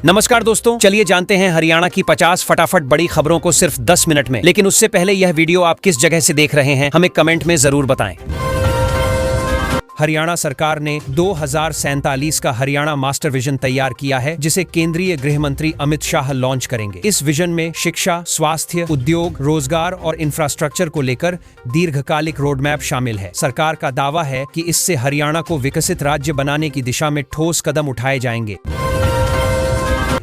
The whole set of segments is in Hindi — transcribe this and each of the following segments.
नमस्कार दोस्तों, चलिए जानते हैं हरियाणा की 50 फटाफट बड़ी खबरों को सिर्फ 10 मिनट में। लेकिन उससे पहले यह वीडियो आप किस जगह से देख रहे हैं हमें कमेंट में जरूर बताएं। हरियाणा सरकार ने 2047 का हरियाणा मास्टर विजन तैयार किया है, जिसे केंद्रीय गृह मंत्री अमित शाह लॉन्च करेंगे। इस विजन में शिक्षा, स्वास्थ्य, उद्योग, रोजगार और इंफ्रास्ट्रक्चर को लेकर दीर्घकालिक रोडमैप शामिल है। सरकार का दावा है कि इससे हरियाणा को विकसित राज्य बनाने की दिशा में ठोस कदम उठाए जाएंगे।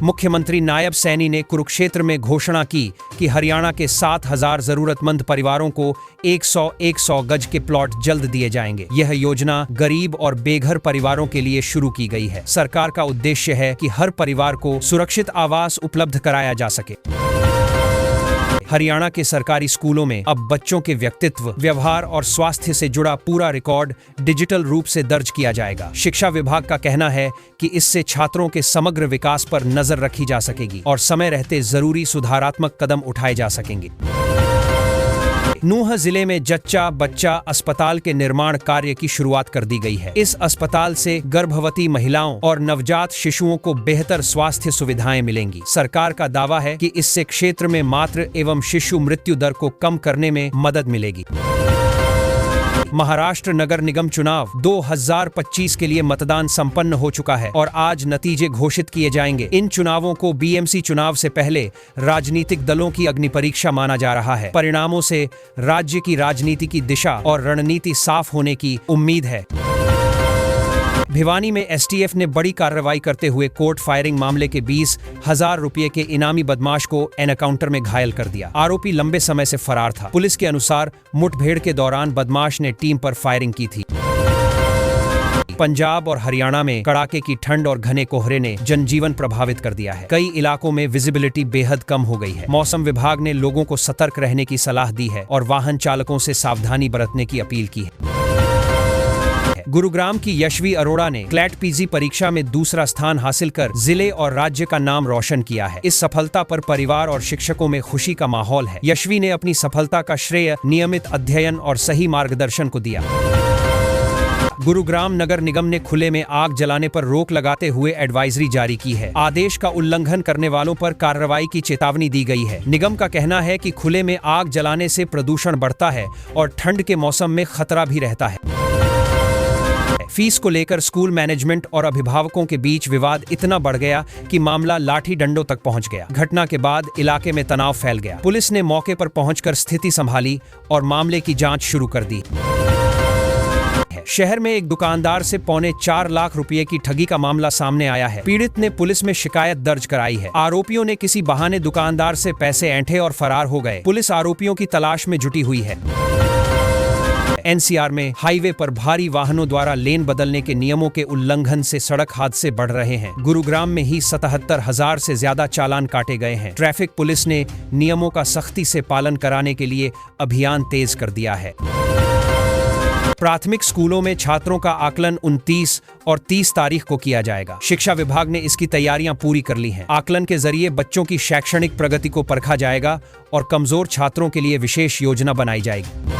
मुख्यमंत्री नायब सैनी ने कुरुक्षेत्र में घोषणा की कि हरियाणा के 7,000 जरूरतमंद परिवारों को 100 गज के प्लॉट जल्द दिए जाएंगे। यह योजना गरीब और बेघर परिवारों के लिए शुरू की गई है। सरकार का उद्देश्य है कि हर परिवार को सुरक्षित आवास उपलब्ध कराया जा सके। हरियाणा के सरकारी स्कूलों में अब बच्चों के व्यक्तित्व, व्यवहार और स्वास्थ्य से जुड़ा पूरा रिकॉर्ड डिजिटल रूप से दर्ज किया जाएगा। शिक्षा विभाग का कहना है कि इससे छात्रों के समग्र विकास पर नजर रखी जा सकेगी और समय रहते जरूरी सुधारात्मक कदम उठाए जा सकेंगे। नूंह जिले में जच्चा बच्चा अस्पताल के निर्माण कार्य की शुरुआत कर दी गई है। इस अस्पताल से गर्भवती महिलाओं और नवजात शिशुओं को बेहतर स्वास्थ्य सुविधाएं मिलेंगी। सरकार का दावा है कि इससे क्षेत्र में मातृ एवं शिशु मृत्यु दर को कम करने में मदद मिलेगी। महाराष्ट्र नगर निगम चुनाव 2025 के लिए मतदान संपन्न हो चुका है और आज नतीजे घोषित किए जाएंगे। इन चुनावों को बीएमसी चुनाव से पहले राजनीतिक दलों की अग्निपरीक्षा माना जा रहा है। परिणामों से राज्य की राजनीति की दिशा और रणनीति साफ होने की उम्मीद है। भिवानी में एसटीएफ ने बड़ी कार्रवाई करते हुए कोर्ट फायरिंग मामले के 20,000 रुपए के इनामी बदमाश को एनकाउंटर में घायल कर दिया। आरोपी लंबे समय से फरार था। पुलिस के अनुसार मुठभेड़ के दौरान बदमाश ने टीम पर फायरिंग की थी। पंजाब और हरियाणा में कड़ाके की ठंड और घने कोहरे ने जनजीवन प्रभावित कर दिया है। कई इलाकों में विजिबिलिटी बेहद कम हो गई है। मौसम विभाग ने लोगों को सतर्क रहने की सलाह दी है और वाहन चालकों से सावधानी बरतने की अपील की है। गुरुग्राम की यशवी अरोड़ा ने क्लैट पीजी परीक्षा में दूसरा स्थान हासिल कर जिले और राज्य का नाम रोशन किया है। इस सफलता पर परिवार और शिक्षकों में खुशी का माहौल है। यशवी ने अपनी सफलता का श्रेय नियमित अध्ययन और सही मार्गदर्शन को दिया। गुरुग्राम नगर निगम ने खुले में आग जलाने पर रोक लगाते हुए एडवाइजरी जारी की है। आदेश का उल्लंघन करने वालों पर कार्रवाई की चेतावनी दी गई है। निगम का कहना है कि खुले में आग जलाने से प्रदूषण बढ़ता है और ठंड के मौसम में खतरा भी रहता है। फीस को लेकर स्कूल मैनेजमेंट और अभिभावकों के बीच विवाद इतना बढ़ गया कि मामला लाठी डंडों तक पहुंच गया। घटना के बाद इलाके में तनाव फैल गया। पुलिस ने मौके पर पहुंचकर स्थिति संभाली और मामले की जांच शुरू कर दी। शहर में एक दुकानदार से 4.25 लाख रुपए की ठगी का मामला सामने आया है। पीड़ित ने पुलिस में शिकायत दर्ज कराई है। आरोपियों ने किसी बहाने दुकानदार से पैसे ऐंठे और फरार हो गए। पुलिस आरोपियों की तलाश में जुटी हुई है। एनसीआर में हाईवे पर भारी वाहनों द्वारा लेन बदलने के नियमों के उल्लंघन से सड़क हादसे बढ़ रहे हैं। गुरुग्राम में ही 77,000 से ज्यादा चालान काटे गए हैं। ट्रैफिक पुलिस ने नियमों का सख्ती से पालन कराने के लिए अभियान तेज कर दिया है। प्राथमिक स्कूलों में छात्रों का आकलन 29 और 30 तारीख को किया जाएगा। शिक्षा विभाग ने इसकी तैयारियां पूरी कर ली हैं। आकलन के जरिए बच्चों की शैक्षणिक प्रगति को परखा जाएगा और कमजोर छात्रों के लिए विशेष योजना बनाई जाएगी।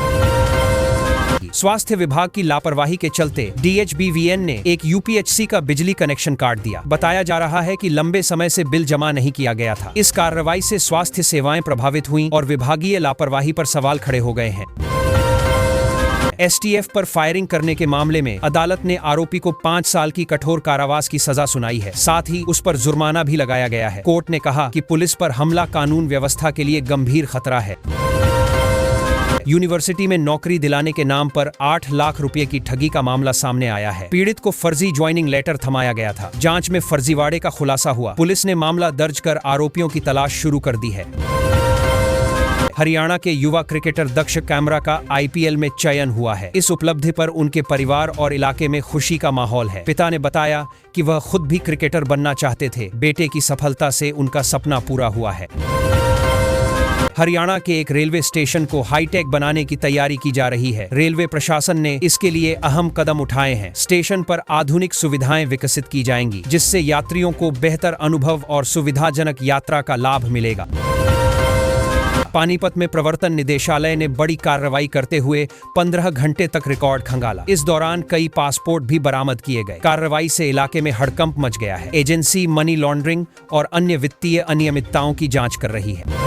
स्वास्थ्य विभाग की लापरवाही के चलते DHBVN ने एक यूपीएचसी का बिजली कनेक्शन काट दिया। बताया जा रहा है कि लंबे समय से बिल जमा नहीं किया गया था। इस कार्रवाई से स्वास्थ्य सेवाएं प्रभावित हुईं और विभागीय लापरवाही पर सवाल खड़े हो गए हैं। एसटीएफ पर फायरिंग करने के मामले में अदालत ने आरोपी को 5 साल की कठोर कारावास की सजा सुनाई है। साथ ही उस पर जुर्माना भी लगाया गया है। कोर्ट ने कहा कि पुलिस पर हमला कानून व्यवस्था के लिए गंभीर खतरा है। यूनिवर्सिटी में नौकरी दिलाने के नाम पर 8 लाख रुपए की ठगी का मामला सामने आया है। पीड़ित को फर्जी ज्वाइनिंग लेटर थमाया गया था। जांच में फर्जीवाड़े का खुलासा हुआ। पुलिस ने मामला दर्ज कर आरोपियों की तलाश शुरू कर दी है। हरियाणा के युवा क्रिकेटर दक्ष कैमरा का IPL में चयन हुआ है। इस उपलब्धि पर उनके परिवार और इलाके में खुशी का माहौल है। पिता ने बताया कि वह खुद भी क्रिकेटर बनना चाहते थे। बेटे की सफलता से उनका सपना पूरा हुआ है। हरियाणा के एक रेलवे स्टेशन को हाईटेक बनाने की तैयारी की जा रही है। रेलवे प्रशासन ने इसके लिए अहम कदम उठाए हैं। स्टेशन पर आधुनिक सुविधाएं विकसित की जाएंगी, जिससे यात्रियों को बेहतर अनुभव और सुविधाजनक यात्रा का लाभ मिलेगा। पानीपत में प्रवर्तन निदेशालय ने बड़ी कार्रवाई करते हुए 15 घंटे तक रिकॉर्ड खंगाला। इस दौरान कई पासपोर्ट भी बरामद किए गए। कार्रवाई से इलाके में हड़कंप मच गया है। एजेंसी मनी लॉन्ड्रिंग और अन्य वित्तीय अनियमितताओं की जांच कर रही है।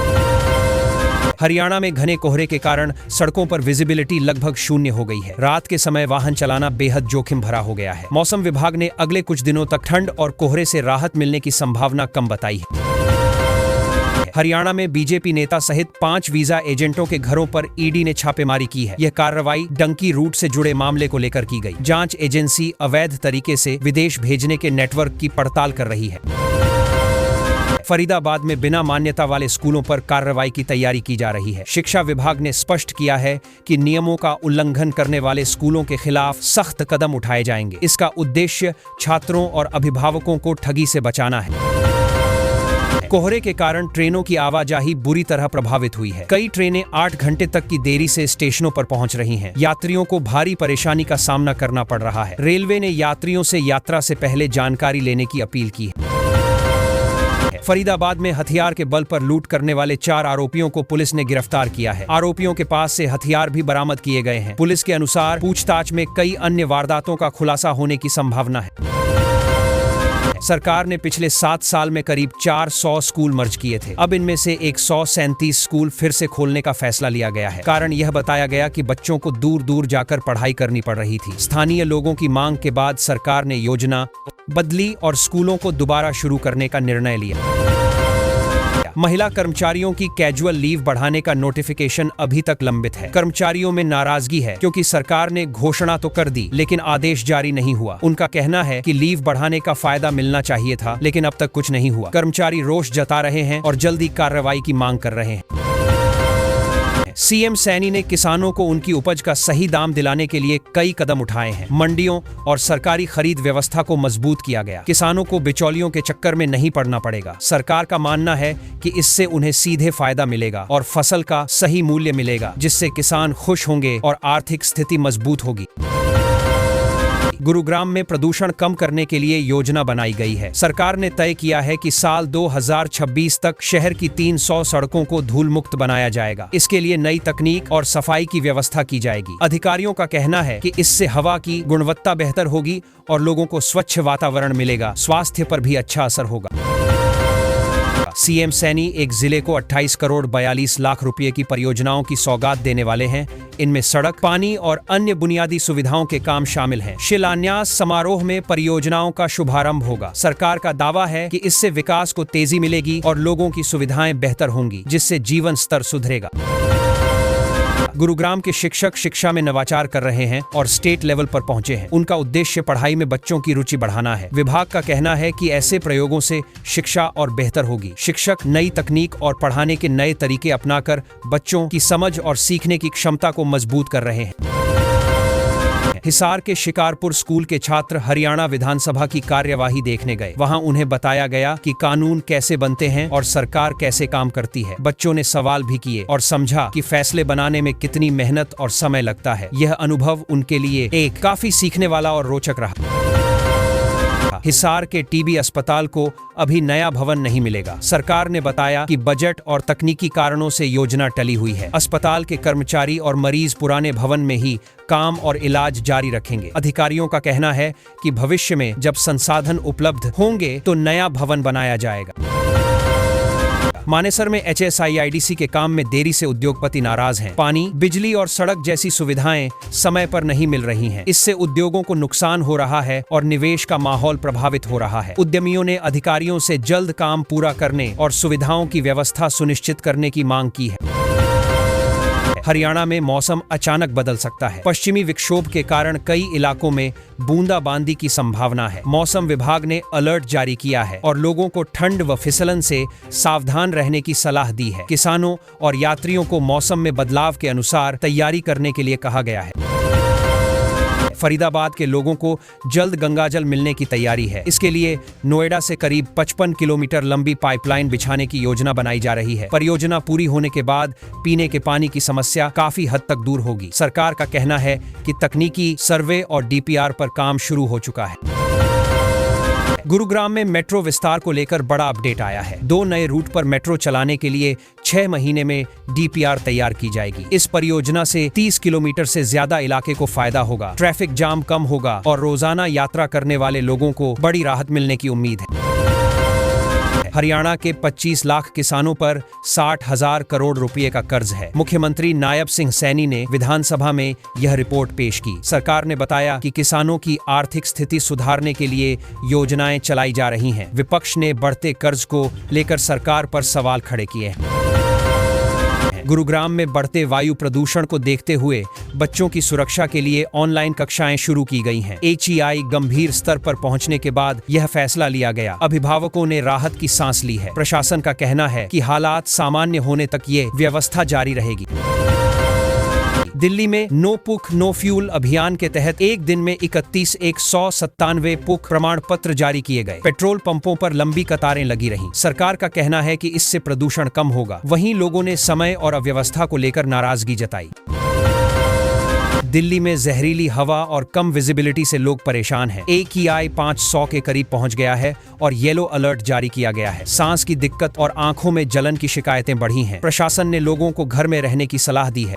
हरियाणा में घने कोहरे के कारण सड़कों पर विजिबिलिटी लगभग शून्य हो गई है। रात के समय वाहन चलाना बेहद जोखिम भरा हो गया है। मौसम विभाग ने अगले कुछ दिनों तक ठंड और कोहरे से राहत मिलने की संभावना कम बताई है। हरियाणा में बीजेपी नेता सहित 5 वीजा एजेंटों के घरों पर ईडी ने छापेमारी की है। यह कार्रवाई डंकी रूट से जुड़े मामले को लेकर की गई। जांच एजेंसी अवैध तरीके से विदेश भेजने के नेटवर्क की पड़ताल कर रही है। फरीदाबाद में बिना मान्यता वाले स्कूलों पर कार्रवाई की तैयारी की जा रही है। शिक्षा विभाग ने स्पष्ट किया है कि नियमों का उल्लंघन करने वाले स्कूलों के खिलाफ सख्त कदम उठाए जाएंगे। इसका उद्देश्य छात्रों और अभिभावकों को ठगी से बचाना है। कोहरे के कारण ट्रेनों की आवाजाही बुरी तरह प्रभावित हुई है। कई ट्रेनें 8 घंटे तक की देरी से स्टेशनों पर पहुंच रही हैं। यात्रियों को भारी परेशानी का सामना करना पड़ रहा है। रेलवे ने यात्रियों से यात्रा से पहले जानकारी लेने की अपील की है। फरीदाबाद में हथियार के बल पर लूट करने वाले 4 आरोपियों को पुलिस ने गिरफ्तार किया है। आरोपियों के पास से हथियार भी बरामद किए गए हैं। पुलिस के अनुसार पूछताछ में कई अन्य वारदातों का खुलासा होने की संभावना है। सरकार ने पिछले 7 साल में करीब 400 स्कूल मर्ज किए थे। अब इनमें से 137 स्कूल फिर से खोलने का फैसला लिया गया है। कारण यह बताया गया कि बच्चों को दूर दूर जाकर पढ़ाई करनी पड़ रही थी। स्थानीय लोगों की मांग के बाद सरकार ने योजना बदली और स्कूलों को दोबारा शुरू करने का निर्णय लिया। महिला कर्मचारियों की कैजुअल लीव बढ़ाने का नोटिफिकेशन अभी तक लंबित है। कर्मचारियों में नाराजगी है क्योंकि सरकार ने घोषणा तो कर दी लेकिन आदेश जारी नहीं हुआ। उनका कहना है कि लीव बढ़ाने का फायदा मिलना चाहिए था लेकिन अब तक कुछ नहीं हुआ। कर्मचारी रोष जता रहे हैं और जल्दी कार्रवाई की मांग कर रहे हैं। सीएम सैनी ने किसानों को उनकी उपज का सही दाम दिलाने के लिए कई कदम उठाए हैं। मंडियों और सरकारी खरीद व्यवस्था को मजबूत किया गया। किसानों को बिचौलियों के चक्कर में नहीं पड़ना पड़ेगा। सरकार का मानना है कि इससे उन्हें सीधे फायदा मिलेगा और फसल का सही मूल्य मिलेगा, जिससे किसान खुश होंगे और आर्थिक स्थिति मजबूत होगी। गुरुग्राम में प्रदूषण कम करने के लिए योजना बनाई गई है। सरकार ने तय किया है कि साल 2026 तक शहर की 300 सड़कों को धूल मुक्त बनाया जाएगा। इसके लिए नई तकनीक और सफाई की व्यवस्था की जाएगी। अधिकारियों का कहना है कि इससे हवा की गुणवत्ता बेहतर होगी और लोगों को स्वच्छ वातावरण मिलेगा। स्वास्थ्य पर भी अच्छा असर होगा। सीएम सैनी एक जिले को 28 करोड़ 42 लाख रुपए की परियोजनाओं की सौगात देने वाले हैं। इनमें सड़क, पानी और अन्य बुनियादी सुविधाओं के काम शामिल हैं। शिलान्यास समारोह में परियोजनाओं का शुभारंभ होगा। सरकार का दावा है कि इससे विकास को तेजी मिलेगी और लोगों की सुविधाएं बेहतर होंगी, जिससे जीवन स्तर सुधरेगा। गुरुग्राम के शिक्षक शिक्षा में नवाचार कर रहे हैं और स्टेट लेवल पर पहुंचे हैं। उनका उद्देश्य पढ़ाई में बच्चों की रुचि बढ़ाना है। विभाग का कहना है कि ऐसे प्रयोगों से शिक्षा और बेहतर होगी। शिक्षक नई तकनीक और पढ़ाने के नए तरीके अपनाकर बच्चों की समझ और सीखने की क्षमता को मजबूत कर रहे हैं। हिसार के शिकारपुर स्कूल के छात्र हरियाणा विधानसभा की कार्यवाही देखने गए। वहां उन्हें बताया गया कि कानून कैसे बनते हैं और सरकार कैसे काम करती है। बच्चों ने सवाल भी किए और समझा कि फैसले बनाने में कितनी मेहनत और समय लगता है। यह अनुभव उनके लिए एक काफी सीखने वाला और रोचक रहा। हिसार के टीबी अस्पताल को अभी नया भवन नहीं मिलेगा। सरकार ने बताया कि बजट और तकनीकी कारणों से योजना टली हुई है। अस्पताल के कर्मचारी और मरीज पुराने भवन में ही काम और इलाज जारी रखेंगे। अधिकारियों का कहना है कि भविष्य में जब संसाधन उपलब्ध होंगे तो नया भवन बनाया जाएगा। मानेसर में HSIIDC के काम में देरी से उद्योगपति नाराज हैं। पानी, बिजली और सड़क जैसी सुविधाएं समय पर नहीं मिल रही हैं। इससे उद्योगों को नुकसान हो रहा है और निवेश का माहौल प्रभावित हो रहा है। उद्यमियों ने अधिकारियों से जल्द काम पूरा करने और सुविधाओं की व्यवस्था सुनिश्चित करने की मांग की है। हरियाणा में मौसम अचानक बदल सकता है। पश्चिमी विक्षोभ के कारण कई इलाकों में बूंदाबांदी की संभावना है। मौसम विभाग ने अलर्ट जारी किया है और लोगों को ठंड व फिसलन से सावधान रहने की सलाह दी है। किसानों और यात्रियों को मौसम में बदलाव के अनुसार तैयारी करने के लिए कहा गया है। फरीदाबाद के लोगों को जल्द गंगाजल मिलने की तैयारी है। इसके लिए नोएडा से करीब 55 किलोमीटर लंबी पाइपलाइन बिछाने की योजना बनाई जा रही है। परियोजना पूरी होने के बाद पीने के पानी की समस्या काफी हद तक दूर होगी। सरकार का कहना है कि तकनीकी सर्वे और DPR पर काम शुरू हो चुका है। गुरुग्राम में मेट्रो विस्तार को लेकर बड़ा अपडेट आया है। 2 नए रूट पर मेट्रो चलाने के लिए 6 महीने में डीपीआर तैयार की जाएगी। इस परियोजना से 30 किलोमीटर से ज्यादा इलाके को फायदा होगा, ट्रैफिक जाम कम होगा और रोजाना यात्रा करने वाले लोगों को बड़ी राहत मिलने की उम्मीद है। हरियाणा के 25 लाख किसानों पर 60,000 करोड़ रुपए का कर्ज है। मुख्यमंत्री नायब सिंह सैनी ने विधानसभा में यह रिपोर्ट पेश की। सरकार ने बताया कि किसानों की आर्थिक स्थिति सुधारने के लिए योजनाएं चलाई जा रही हैं। विपक्ष ने बढ़ते कर्ज को लेकर सरकार पर सवाल खड़े किए हैं। गुरुग्राम में बढ़ते वायु प्रदूषण को देखते हुए बच्चों की सुरक्षा के लिए ऑनलाइन कक्षाएं शुरू की गई हैं। HEI गंभीर स्तर पर पहुंचने के बाद यह फैसला लिया गया। अभिभावकों ने राहत की सांस ली है। प्रशासन का कहना है कि हालात सामान्य होने तक ये व्यवस्था जारी रहेगी। दिल्ली में नो पुक नो फ्यूल अभियान के तहत एक दिन में 31,197 पुक प्रमाण पत्र जारी किए गए। पेट्रोल पंपों पर लंबी कतारें लगी रहीं। सरकार का कहना है कि इससे प्रदूषण कम होगा। वहीं लोगों ने समय और अव्यवस्था को लेकर नाराजगी जताई। दिल्ली में जहरीली हवा और कम विजिबिलिटी से लोग परेशान हैं। AQI 500 के करीब पहुंच गया है और येलो अलर्ट जारी किया गया है। सांस की दिक्कत और आंखों में जलन की शिकायतें बढ़ी हैं। प्रशासन ने लोगों को घर में रहने की सलाह दी है।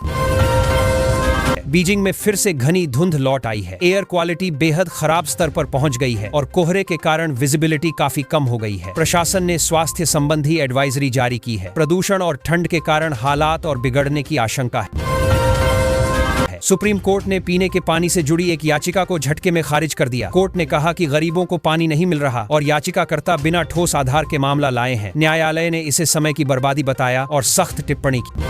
बीजिंग में फिर से घनी धुंध लौट आई है। एयर क्वालिटी बेहद खराब स्तर पर पहुंच गई है और कोहरे के कारण विजिबिलिटी काफी कम हो गई है। प्रशासन ने स्वास्थ्य संबंधी एडवाइजरी जारी की है। प्रदूषण और ठंड के कारण हालात और बिगड़ने की आशंका है। सुप्रीम कोर्ट ने पीने के पानी से जुड़ी एक याचिका को झटके में खारिज कर दिया। कोर्ट ने कहा कि गरीबों को पानी नहीं मिल रहा और याचिकाकर्ता बिना ठोस आधार के मामला लाए हैं। न्यायालय ने इसे समय की बर्बादी बताया और सख्त टिप्पणी की।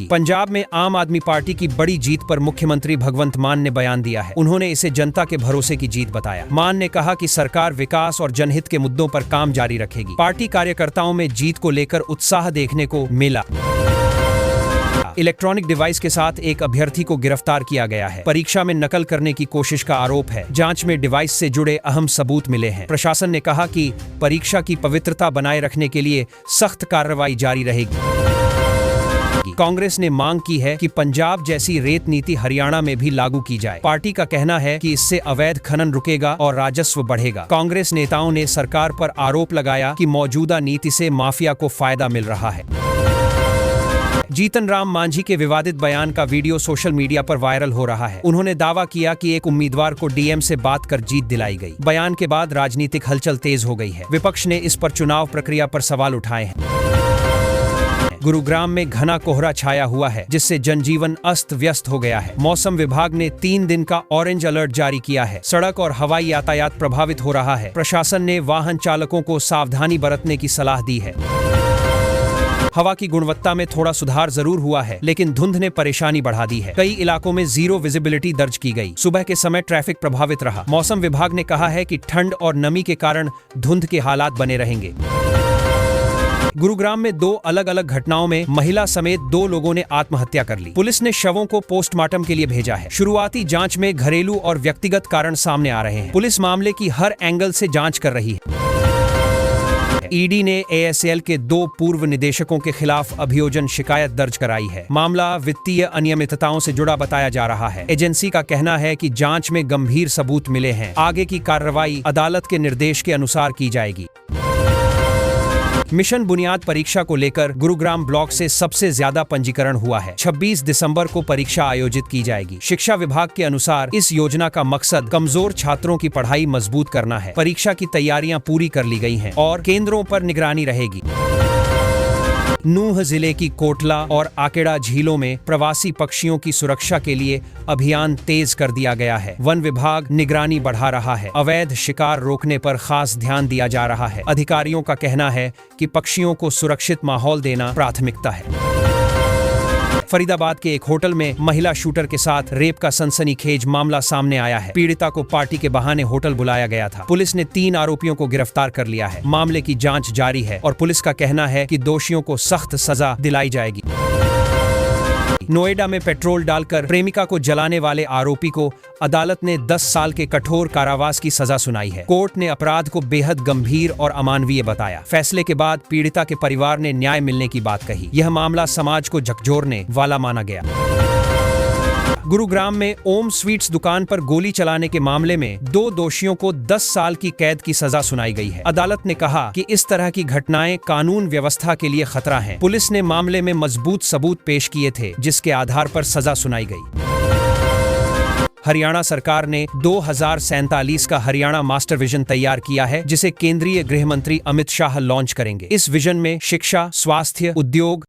पंजाब में आम आदमी पार्टी की बड़ी जीत पर मुख्यमंत्री भगवंत मान ने बयान दिया है। उन्होंने इसे जनता के भरोसे की जीत बताया। मान ने कहा कि सरकार विकास और जनहित के मुद्दों पर काम जारी रखेगी। पार्टी कार्यकर्ताओं में जीत को लेकर उत्साह देखने को मिला। इलेक्ट्रॉनिक डिवाइस के साथ एक अभ्यर्थी को गिरफ्तार किया गया है। परीक्षा में नकल करने की कोशिश का आरोप है। जांच में डिवाइस से जुड़े अहम सबूत मिले हैं। प्रशासन ने कहा कि परीक्षा की पवित्रता बनाए रखने के लिए सख्त कार्रवाई जारी रहेगी। कांग्रेस ने मांग की है कि पंजाब जैसी रेत नीति हरियाणा में भी लागू की जाए। पार्टी का कहना है कि इससे अवैध खनन रुकेगा और राजस्व बढ़ेगा। कांग्रेस नेताओं ने सरकार पर आरोप लगाया कि मौजूदा नीति से माफिया को फायदा मिल रहा है। जीतन राम मांझी के विवादित बयान का वीडियो सोशल मीडिया पर वायरल हो रहा है। उन्होंने दावा किया कि एक उम्मीदवार को डीएम से बात कर जीत दिलाई गई। बयान के बाद राजनीतिक हलचल तेज हो गई है। विपक्ष ने इस पर चुनाव प्रक्रिया पर सवाल उठाए हैं। गुरुग्राम में घना कोहरा छाया हुआ है, जिससे जनजीवन अस्त व्यस्त हो गया है। मौसम विभाग ने 3 दिन का ऑरेंज अलर्ट जारी किया है। सड़क और हवाई यातायात प्रभावित हो रहा है। प्रशासन ने वाहन चालकों को सावधानी बरतने की सलाह दी है। हवा की गुणवत्ता में थोड़ा सुधार जरूर हुआ है, लेकिन धुंध ने परेशानी बढ़ा दी है। कई इलाकों में 0 विजिबिलिटी दर्ज की गई। सुबह के समय ट्रैफिक प्रभावित रहा। मौसम विभाग ने कहा है कि ठंड और नमी के कारण धुंध के हालात बने रहेंगे। गुरुग्राम में 2 अलग अलग घटनाओं में महिला समेत 2 लोगों ने आत्महत्या कर ली। पुलिस ने शवों को पोस्टमार्टम के लिए भेजा है। शुरुआती जांच में घरेलू और व्यक्तिगत कारण सामने आ रहे हैं। पुलिस मामले की हर एंगल से जांच कर रही है। ईडी ने ASL के 2 पूर्व निदेशकों के खिलाफ अभियोजन शिकायत दर्ज कराई है। मामला वित्तीय अनियमितताओं से जुड़ा बताया जा रहा है। एजेंसी का कहना है कि जांच में गंभीर सबूत मिले हैं। आगे की कार्रवाई अदालत के निर्देश के अनुसार की जाएगी। मिशन बुनियाद परीक्षा को लेकर गुरुग्राम ब्लॉक से सबसे ज्यादा पंजीकरण हुआ है। 26 दिसंबर को परीक्षा आयोजित की जाएगी। शिक्षा विभाग के अनुसार इस योजना का मकसद कमजोर छात्रों की पढ़ाई मजबूत करना है। परीक्षा की तैयारियां पूरी कर ली गई हैं और केंद्रों पर निगरानी रहेगी। नूंह जिले की कोटला और आकेड़ा झीलों में प्रवासी पक्षियों की सुरक्षा के लिए अभियान तेज कर दिया गया है। वन विभाग निगरानी बढ़ा रहा है। अवैध शिकार रोकने पर खास ध्यान दिया जा रहा है। अधिकारियों का कहना है कि पक्षियों को सुरक्षित माहौल देना प्राथमिकता है। फरीदाबाद के एक होटल में महिला शूटर के साथ रेप का सनसनीखेज मामला सामने आया है। पीड़िता को पार्टी के बहाने होटल बुलाया गया था। पुलिस ने 3 आरोपियों को गिरफ्तार कर लिया है। मामले की जांच जारी है और पुलिस का कहना है कि दोषियों को सख्त सजा दिलाई जाएगी। नोएडा में पेट्रोल डालकर प्रेमिका को जलाने वाले आरोपी को अदालत ने 10 साल के कठोर कारावास की सजा सुनाई है। कोर्ट ने अपराध को बेहद गंभीर और अमानवीय बताया। फैसले के बाद पीड़िता के परिवार ने न्याय मिलने की बात कही। यह मामला समाज को झकझोरने वाला माना गया। गुरुग्राम में ओम स्वीट्स दुकान पर गोली चलाने के मामले में 2 दोषियों को 10 साल की कैद की सजा सुनाई गई है। अदालत ने कहा कि इस तरह की घटनाएं कानून व्यवस्था के लिए खतरा हैं। पुलिस ने मामले में मजबूत सबूत पेश किए थे, जिसके आधार पर सजा सुनाई गई। हरियाणा सरकार ने 2047 का हरियाणा मास्टर विजन तैयार किया है, जिसे केंद्रीय गृह मंत्री अमित शाह लॉन्च करेंगे। इस विजन में शिक्षा, स्वास्थ्य, उद्योग,